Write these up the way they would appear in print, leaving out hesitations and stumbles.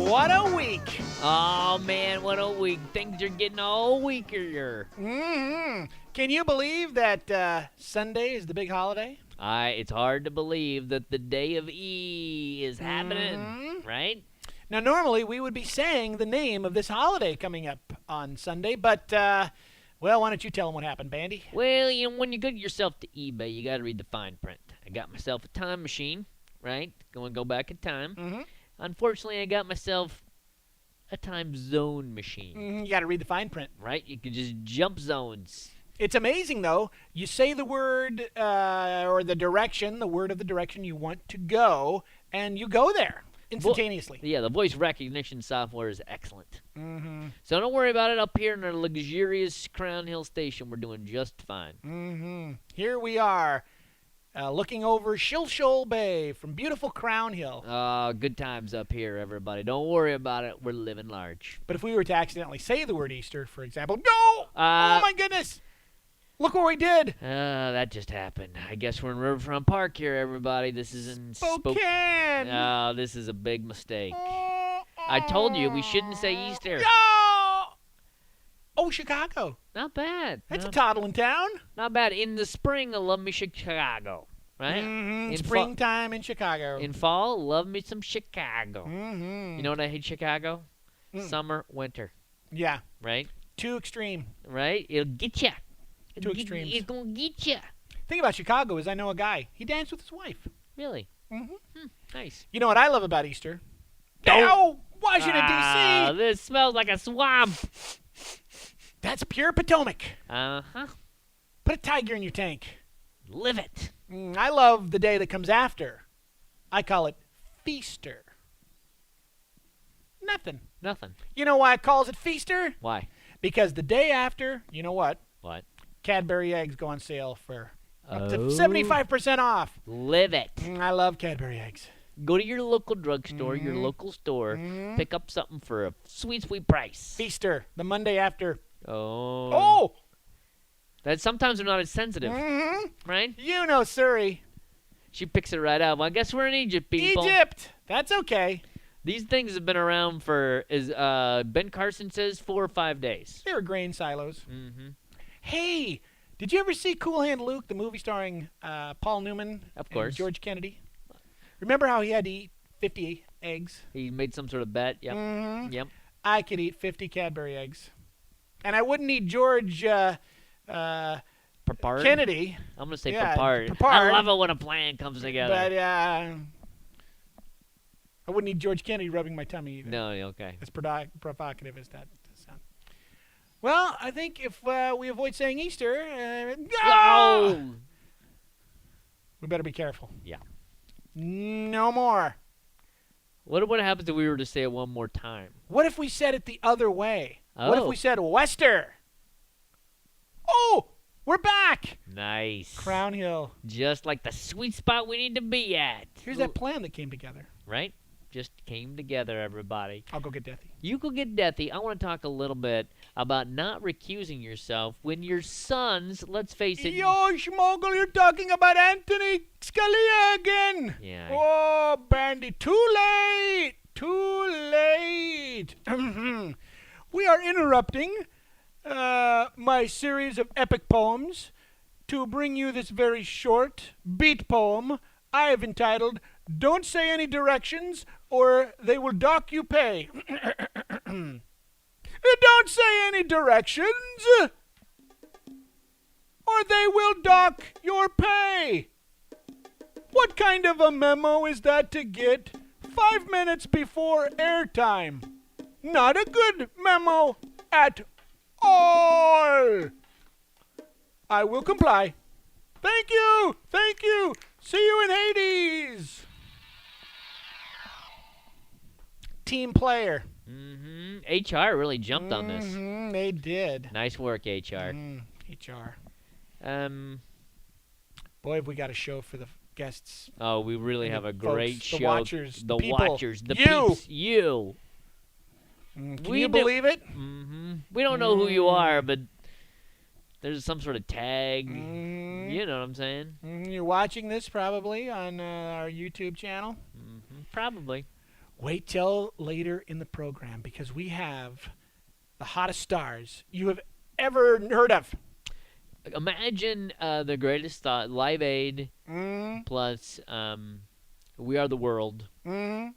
What a week. Oh, man, what a week. Things are getting all weaker. Mm-hmm. Can you believe that Sunday is the big holiday? It's hard to believe that the day of E is happening, right? Now, normally we would be saying the name of this holiday coming up on Sunday, but, well, why don't you tell them what happened, Bandy? Well, when you go yourself to eBay, you got to read the fine print. I got myself a time machine, right? Go back in time. Mm-hmm. Unfortunately, I got myself a time zone machine. You got to read the fine print. Right? You can just jump zones. It's amazing, though. You say the word or the direction, the word of the direction you want to go, and you go there instantaneously. Yeah, the voice recognition software is excellent. Mm-hmm. So don't worry about it. Up here in our luxurious Crown Hill station, we're doing just fine. Mm-hmm. Here we are, looking over Shilshole Bay from beautiful Crown Hill. Good times up here, everybody. Don't worry about it. We're living large. But if we were to accidentally say the word Easter, for example, no! Oh, my goodness! Look what we did! That just happened. I guess we're in Riverfront Park here, everybody. This is in Spokane! Oh, this is a big mistake. I told you we shouldn't say Easter. No! Oh, Chicago. Not bad. That's a toddling town. Not bad. In the spring, I love me Chicago. Right? Mm-hmm. Springtime in Chicago. In fall, love me some Chicago. Mm-hmm. You know what I hate Chicago? Summer, winter. Yeah. Right? Too extreme. Right? It'll get you. Too extremes. It's going to get you. Thing about Chicago is I know a guy. He danced with his wife. Really? Mm-hmm. Nice. You know what I love about Easter? Oh, Washington, D.C. This smells like a swamp. That's pure Potomac. Uh-huh. Put a tiger in your tank. Live it. I love the day that comes after. I call it Feaster. Nothing. You know why it calls it Feaster? Why? Because the day after, you know what? What? Cadbury eggs go on sale for up to 75% off. Live it. I love Cadbury eggs. Go to your local drugstore, your local store, pick up something for a sweet, sweet price. Feaster, the Monday after. Oh. That sometimes they're not as sensitive, right? You know Surrey. She picks it right out. Well, I guess we're in Egypt, people. Egypt. That's okay. These things have been around for, as Ben Carson says, 4 or 5 days. They were grain silos. Mm-hmm. Hey, did you ever see Cool Hand Luke, the movie starring Paul Newman of course. and George Kennedy? Remember how he had to eat 50 eggs? He made some sort of bet. Yep. Mm-hmm. Yep. I could eat 50 Cadbury eggs. And I wouldn't eat George Kennedy. I'm going to say Yeah, Papard. Papard. I love it when a plan comes together. But I wouldn't eat George Kennedy rubbing my tummy either. No, okay. As provocative as that sounds. Well, I think if we avoid saying Easter, we better be careful. Yeah. No more. What happens if we were to say it one more time? What if we said it the other way? Oh. What if we said Wester? Oh, we're back. Nice. Crown Hill. Just like the sweet spot we need to be at. Here's that plan that came together. Right? Just came together, everybody. I'll go get Deathy. You go get Deathy. I want to talk a little bit about not recusing yourself when your sons, let's face it. Yo, Schmogel, you're talking about Anthony Scalia again. Yeah. Oh, Bandy, too late. We are interrupting my series of epic poems to bring you this very short beat poem I have entitled, Don't Say Any Directions or They Will Dock You Pay. Don't say any directions or they will dock your pay. What kind of a memo is that to get 5 minutes before airtime? Not a good memo at all. I will comply. Thank you. See you in Hades. Team player. HR really jumped on this. They did. Nice work, HR. HR. Boy, have we got a show for the guests. Oh, we really have a great show. The watchers. The people. watchers. The you. Peeps. You. Can you believe it? We don't know who you are, but there's some sort of tag. You know what I'm saying? You're watching this probably on our YouTube channel. Probably. Wait till later in the program because we have the hottest stars you have ever heard of. Imagine the greatest thought, Live Aid Mm, plus We Are the World mm,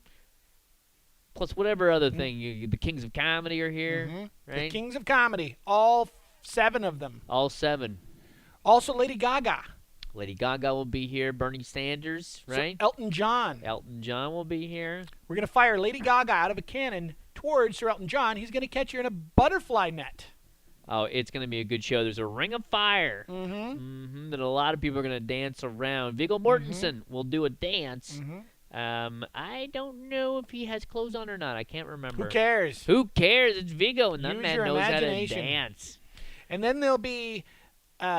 plus whatever other mm, thing. The Kings of Comedy are here, mm-hmm. The right? Kings of Comedy, all 7 of them. All 7. Also Lady Gaga. Lady Gaga will be here. Bernie Sanders, right? Sir Elton John. Elton John will be here. We're going to fire Lady Gaga out of a cannon towards Sir Elton John. He's going to catch her in a butterfly net. Oh, it's going to be a good show. There's a ring of fire that a lot of people are going to dance around. Viggo Mortensen will do a dance. I don't know if he has clothes on or not. I can't remember. Who cares? Who cares? It's Viggo, and that Use man your knows how to imagination. dance. And then there'll be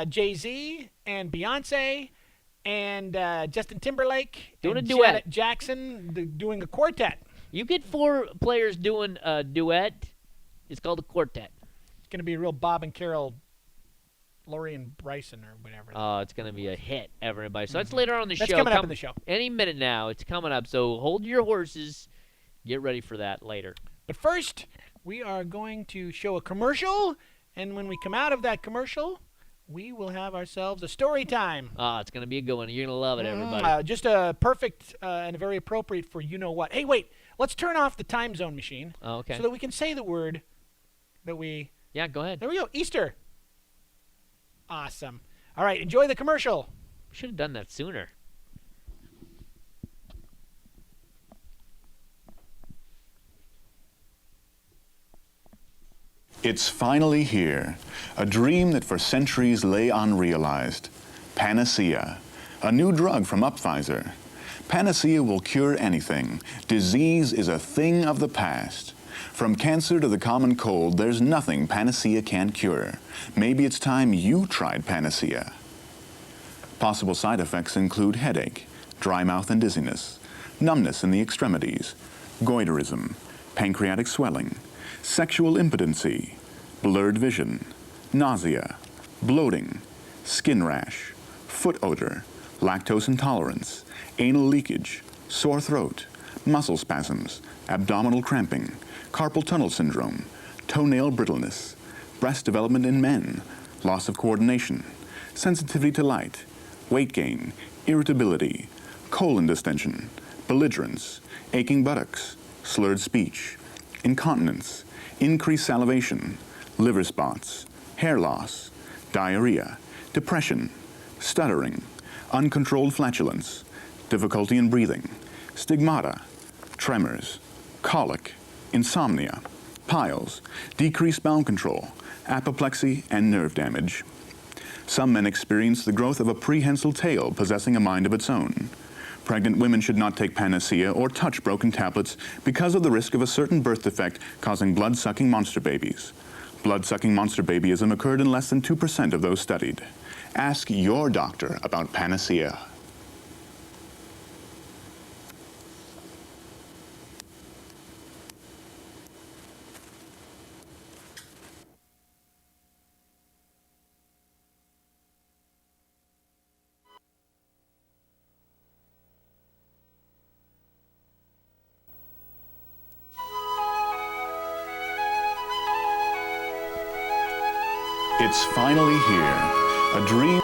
Jay-Z and Beyonce and Justin Timberlake Doing and a duet. Janet Jackson doing a quartet. You get 4 players doing a duet. It's called a quartet. It's going to be a real Bob and Carol, Lori and Bryson or whatever. Oh, it's going to be a hit, everybody. So that's later on the That's show. coming up in the show. Any minute now. It's coming up. So hold your horses. Get ready for that later. But first, we are going to show a commercial, and when we come out of that commercial, we will have ourselves a story time. Oh, it's going to be a good one. You're going to love it, everybody. Just a perfect and very appropriate for you-know-what. Hey, wait. Let's turn off the time zone machine Oh, okay. so that we can say the word that we... Yeah, go ahead. There we go. Easter. Awesome. All right. Enjoy the commercial. We should have done that sooner. It's finally here, a dream that for centuries lay unrealized. Panacea, a new drug from Pfizer. Panacea will cure anything. Disease is a thing of the past. From cancer to the common cold, there's nothing Panacea can't cure. Maybe it's time you tried Panacea. Possible side effects include headache, dry mouth and dizziness, numbness in the extremities, goiterism, pancreatic swelling, sexual impotency, blurred vision, nausea, bloating, skin rash, foot odor, lactose intolerance, anal leakage, sore throat, muscle spasms, abdominal cramping, carpal tunnel syndrome, toenail brittleness, breast development in men, loss of coordination, sensitivity to light, weight gain, irritability, colon distension, belligerence, aching buttocks, slurred speech, incontinence, increased salivation, liver spots, hair loss, diarrhea, depression, stuttering, uncontrolled flatulence, difficulty in breathing, stigmata, tremors, colic, insomnia, piles, decreased bowel control, apoplexy, and nerve damage. Some men experience the growth of a prehensile tail possessing a mind of its own. Pregnant women should not take Panacea or touch broken tablets because of the risk of a certain birth defect causing blood-sucking monster babies. Blood-sucking monster babyism occurred in less than 2% of those studied. Ask your doctor about Panacea. It's finally here, a dream.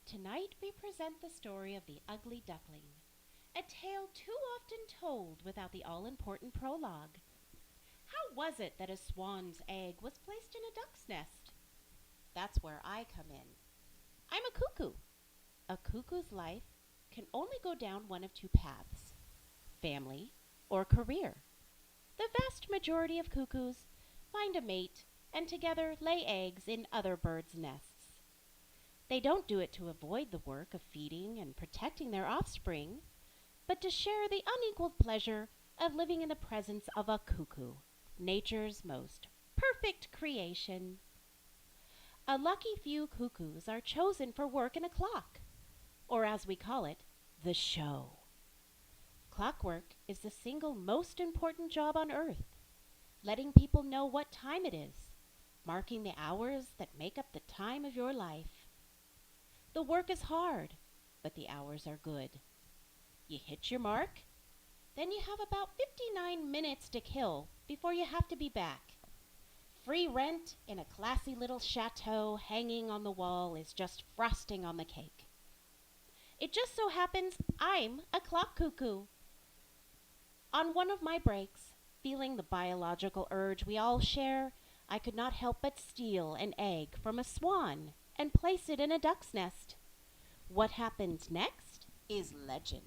Tonight we present the story of the Ugly Duckling, a tale too often told without the all-important prologue. How was it that a swan's egg was placed in a duck's nest? That's where I come in. I'm a cuckoo. A cuckoo's life can only go down one of 2 paths: family or career. The vast majority of cuckoos find a mate and together lay eggs in other birds' nests. They don't do it to avoid the work of feeding and protecting their offspring, but to share the unequaled pleasure of living in the presence of a cuckoo, nature's most perfect creation. A lucky few cuckoos are chosen for work in a clock, or as we call it, the show. Clockwork is the single most important job on Earth, letting people know what time it is, marking the hours that make up the time of your life. The work is hard, but the hours are good. You hit your mark, then you have about 59 minutes to kill before you have to be back. Free rent in a classy little chateau hanging on the wall is just frosting on the cake. It just so happens I'm a clock cuckoo. On one of my breaks, feeling the biological urge we all share, I could not help but steal an egg from a swan and place it in a duck's nest. What happens next is legend.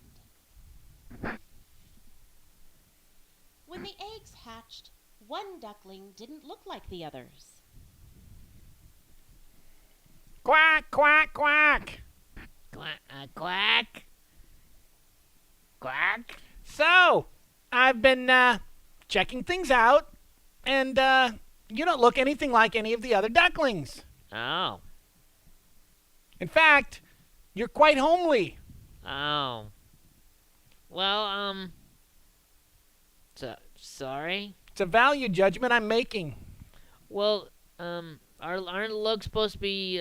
When the eggs hatched, one duckling didn't look like the others. Quack, quack, quack. Quack. Quack. So, I've been checking things out, and you don't look anything like any of the other ducklings. Oh. In fact, you're quite homely. Oh. Well, sorry. It's a value judgment I'm making. Well, aren't looks supposed to be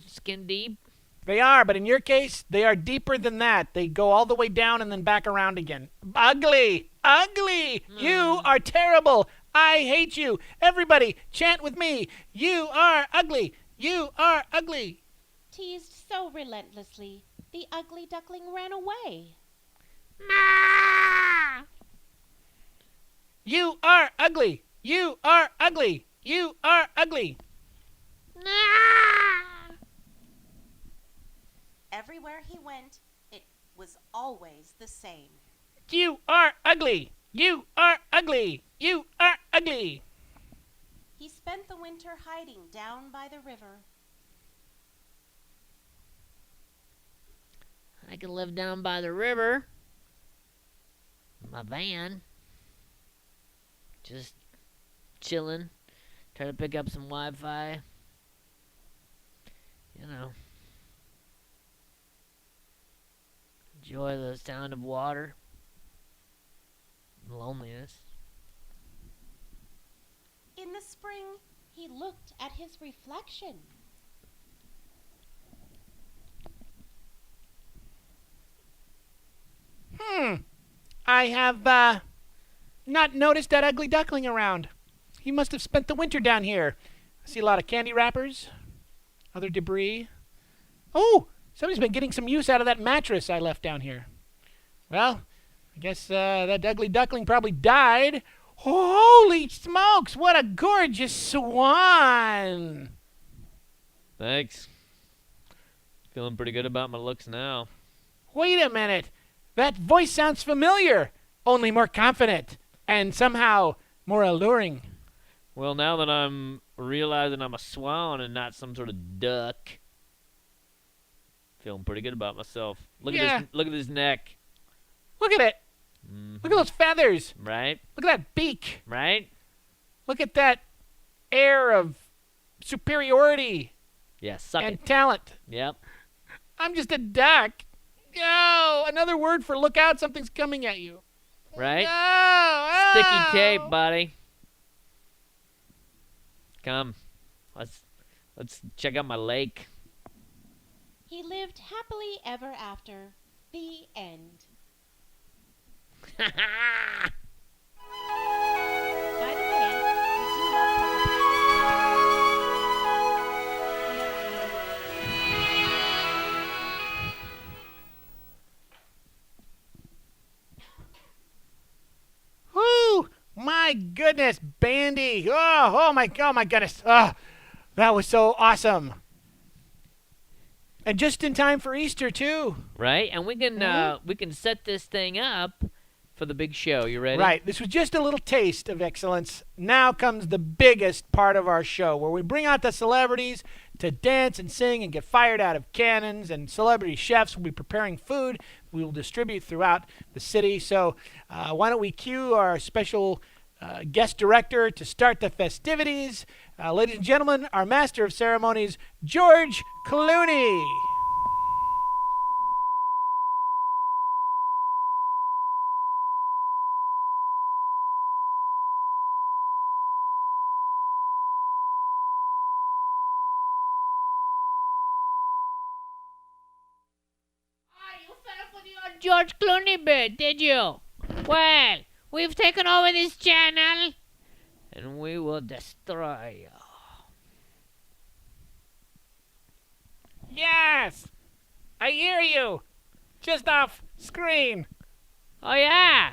skin deep? They are, but in your case, they are deeper than that. They go all the way down and then back around again. Ugly! Ugly! You are terrible! I hate you! Everybody, chant with me! You are ugly! You are ugly! Teased so relentlessly, the ugly duckling ran away. Ma! You are ugly! You are ugly! You are ugly! Everywhere he went, it was always the same. You are ugly! You are ugly! You are ugly! He spent the winter hiding down by the river. I can live down by the river. My van. Just chilling. Try to pick up some Wi-Fi. You know. Enjoy the sound of water. Loneliness. In the spring, he looked at his reflection. I have not noticed that ugly duckling around. He must have spent the winter down here. I see a lot of candy wrappers, other debris. Oh, somebody's been getting some use out of that mattress I left down here. Well, I guess that ugly duckling probably died. Holy smokes, what a gorgeous swan! Thanks. Feeling pretty good about my looks now. Wait a minute. That voice sounds familiar, only more confident, and somehow more alluring. Well, now that I'm realizing I'm a swan and not some sort of duck, feeling pretty good about myself. Look at this neck. Look at it. Look at those feathers. Right? Look at that beak. Right? Look at that air of superiority Yeah, suck and it. talent. Yep. I'm just a duck. Oh, another word for look out, something's coming at you. Right? Oh, Sticky tape, buddy. Come. Let's check out my lake. He lived happily ever after. The end. By the way, we do love puzzle Whew, my goodness, Bandy. Oh my goodness. Oh, that was so awesome. And just in time for Easter too. Right? And we can set this thing up for the big show. You ready? Right. This was just a little taste of excellence. Now comes the biggest part of our show, where we bring out the celebrities to dance and sing and get fired out of cannons, and celebrity chefs will be preparing food we will distribute throughout the city. So why don't we cue our special guest director to start the festivities. Ladies and gentlemen, our master of ceremonies, George Clooney. that George Clooney bit, did you? Well, we've taken over this channel, and we will destroy you. Yes, I hear you. Just off screen. Oh, yeah?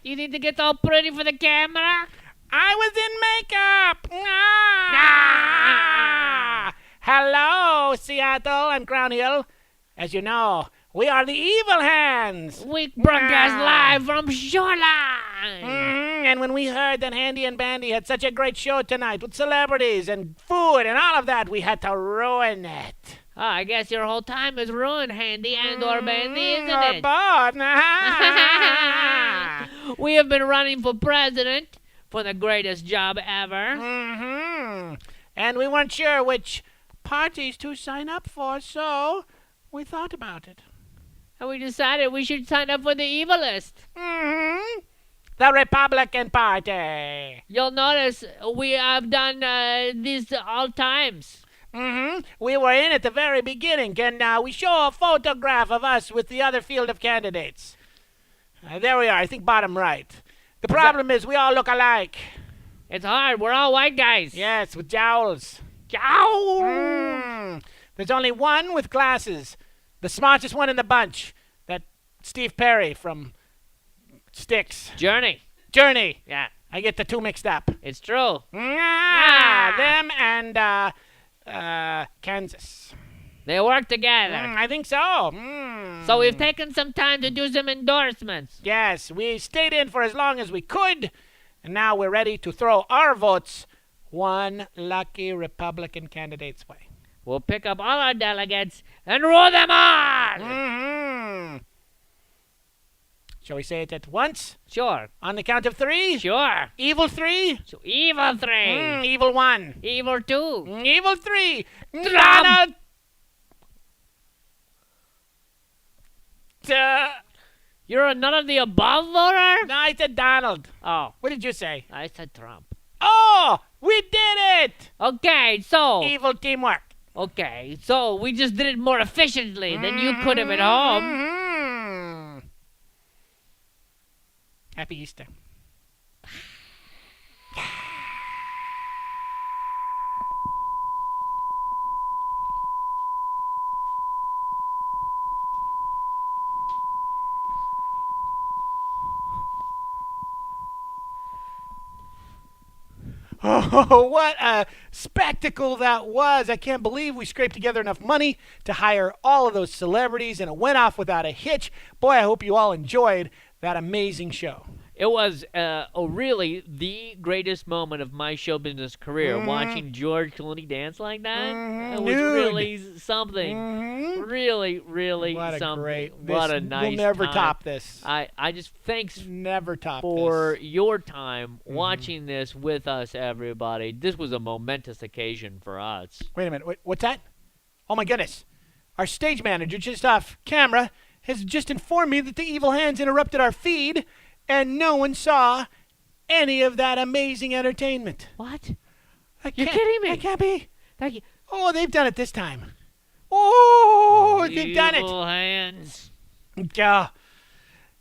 You need to get all pretty for the camera? I was in makeup. Ah! Hello, Seattle and Crown Hill. As you know, we are the Evil Hands. We broadcast live from Shoreline. And when we heard that Handy and Bandy had such a great show tonight with celebrities and food and all of that, we had to ruin it. Oh, I guess your whole time is ruined, Handy and or Bandy, isn't Or it? both. We have been running for president for the greatest job ever. And we weren't sure which parties to sign up for, so we thought about it. And we decided we should sign up for the evilest. The Republican Party. You'll notice we have done this all times. We were in at the very beginning. Can we show a photograph of us with the other field of candidates? There we are, I think bottom right. The problem is we all look alike. It's hard. We're all white guys. Yes, with jowls. Jow! There's only one with glasses. The smartest one in the bunch. That Steve Perry from Styx. Journey. Journey. Yeah, I get the two mixed up. it's true. Them and Kansas. They work together. I think so. So we've taken some time to do some endorsements. Yes, we stayed in for as long as we could, and now we're ready to throw our votes one lucky Republican candidate's way. We'll pick up all our delegates and rule them all. Shall we say it at once? Sure. On the count of three? Sure. Evil three? So evil 3. Evil one. Evil 2. Evil three. Trump. Donald. You're none of the above voter? No, I said Donald. Oh, What did you say? I said Trump. Oh, we did it! Okay, so Evil teamwork. we just did it more efficiently than you could have at home. Happy Easter. Oh, what a spectacle that was. I can't believe we scraped together enough money to hire all of those celebrities, and it went off without a hitch. Boy, I hope you all enjoyed that amazing show. It was really the greatest moment of my show business career, watching George Clooney dance like that. It was Nude. really something. Really, really What a something. great. What this, a nice We'll never time. top this. I just thanks Never top for this. your time watching this with us, everybody. This was a momentous occasion for us. Wait a minute. What's that? Oh, my goodness. Our stage manager, just off camera, has just informed me that the evil hands interrupted our feed, and no one saw any of that amazing entertainment. What? That You're can't- kidding me. That can't be. Thank you. Oh, they've done it this time. Oh, they've done it. Evil hands. Yeah.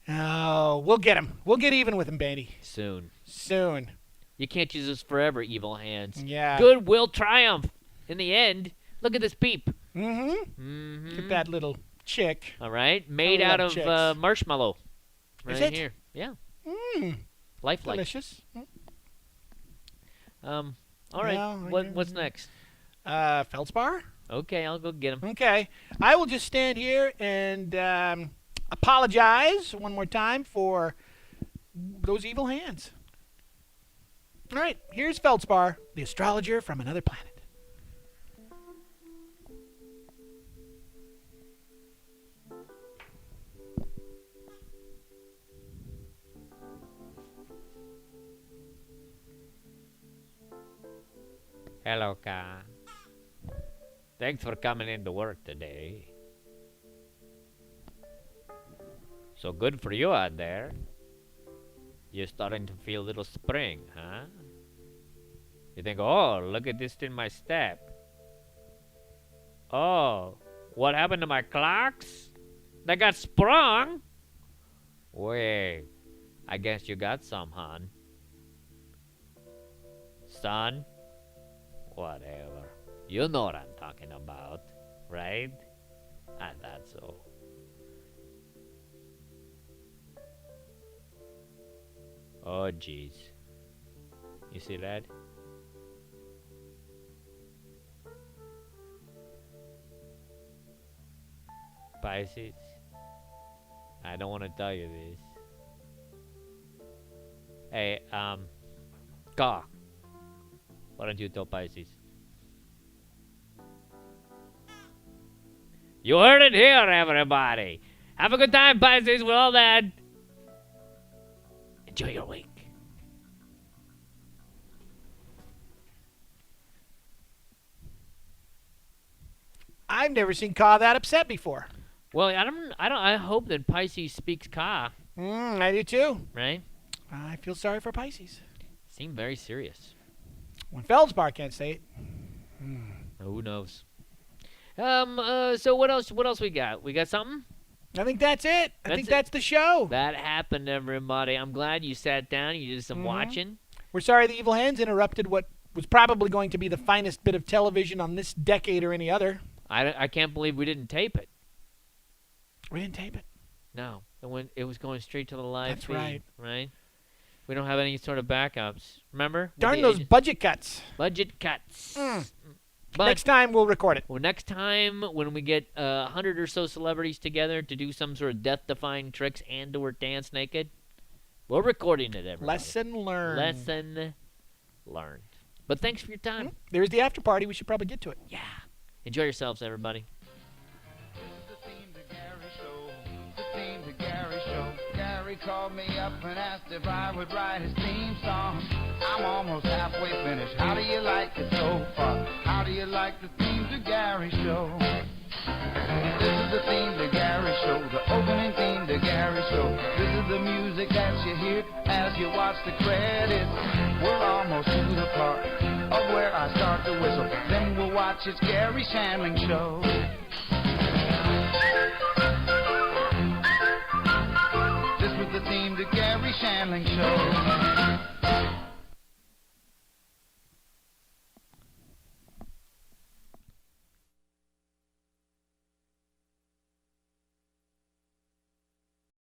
Oh, we'll get him. We'll get even with him, Bandy. Soon. Soon. You can't use this forever, evil hands. Yeah. Good will triumph. In the end, look at this peep. Mm-hmm. Look at that little chick. All right, made I out love of chicks. marshmallow. Is Right it? here. Yeah, Mmm. lifelike. Delicious. All right. Yeah, What's next? Feldspar? Okay, I'll go get him. Okay. I will just stand here and apologize one more time for those evil hands. All right. Here's Feldspar, the astrologer from another planet. Hello, Ka. Thanks for coming into work today. So good for you out there. You're starting to feel a little spring, huh? You think, oh, look at this in my step. Oh, what happened to my clocks? that got sprung? Wait, I guess you got some, hon. Son? Whatever. You know what I'm talking about, right? I thought so. Oh, jeez. You see that? Pisces? I don't want to tell you this. Hey, Ka. Why don't you tell Pisces? You heard it here, everybody. Have a good time, Pisces, with all that. Enjoy your week. I've never seen Ka that upset before. Well, I hope that Pisces speaks Ka, I do too. right? I feel sorry for Pisces. Seem very serious. When Feldspar can't say it. Who knows? So what else we got? We got something? I think that's it. I That's think it. that's the show. That happened, everybody. I'm glad you sat down. You did some watching. We're sorry the Evil Hands interrupted what was probably going to be the finest bit of television on this decade or any other. I can't believe we didn't tape it. We didn't tape it. No, it was going straight to the live That's feed. right. We don't have any sort of backups. Remember? With Darn the those agent- budget cuts. budget cuts. But Next time we'll record it. well, next time when we get 100 or so celebrities together to do some sort of death-defying tricks and/or dance naked, we're recording it. Everybody. Lesson learned. Lesson learned. But thanks for your time. There's the after party. We should probably get to it. Yeah. Enjoy yourselves, everybody. Gary called me up and asked if I would write his theme song. I'm almost halfway finished. How do you like it so far? How do you like the theme to Gary Show? This is the theme to Gary Show, the opening theme to Gary Show. This is the music that you hear as you watch the credits. We're almost to the part of where I start to whistle. Then we'll watch It's Gary Shandling Show. This was the theme to Gary Shandling Show.